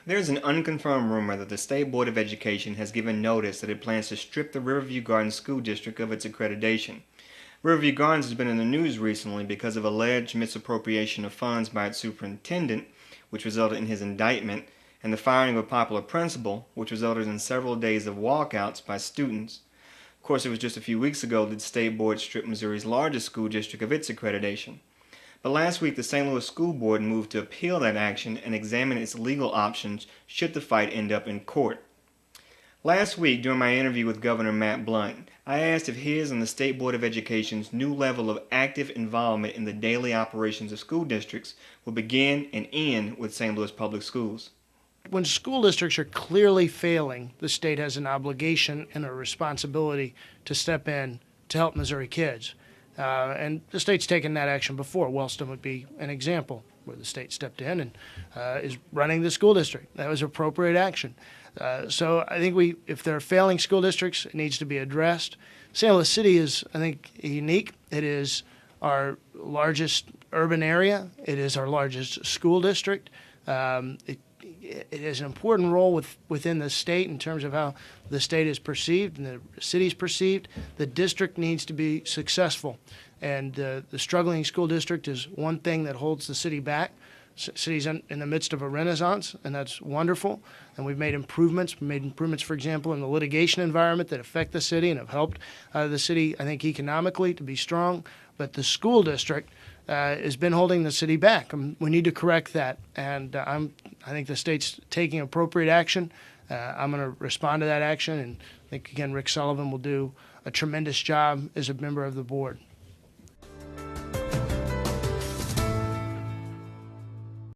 There is an unconfirmed rumor that the State Board of Education has given notice that it plans to strip the Riverview Gardens School District of its accreditation. Riverview Gardens has been in the news recently because of alleged misappropriation of funds by its superintendent, which resulted in his indictment, and the firing of a popular principal, which resulted in several days of walkouts by students. Of course, it was just a few weeks ago that the State Board stripped Missouri's largest school district of its accreditation. But last week, the St. Louis School Board moved to appeal that action and examine its legal options should the fight end up in court. Last week, during my interview with Governor Matt Blunt, I asked if his and the State Board of Education's new level of active involvement in the daily operations of school districts will begin and end with St. Louis Public Schools. When school districts are clearly failing, the state has an obligation and a responsibility to step in to help Missouri kids. And the state's taken that action before. Wellston would be an example where the state stepped in and is running the school district. That was appropriate action. So I think if there are failing school districts, it needs to be addressed. St. Louis City is, I think, unique. It is our largest urban area. It is our largest school district. It has an important role within the state in terms of how the state is perceived and the city is perceived. The district needs to be successful, and the struggling school district is one thing that holds the city back. City's in the midst of a renaissance, and that's wonderful. And we've made improvements. We made improvements, for example, in the litigation environment that affect the city and have helped the city, I think, economically to be strong. But the school district has been holding the city back. We need to correct that, and I think the state's taking appropriate action. I'm going to respond to that action, and I think, again, Rick Sullivan will do a tremendous job as a member of the board.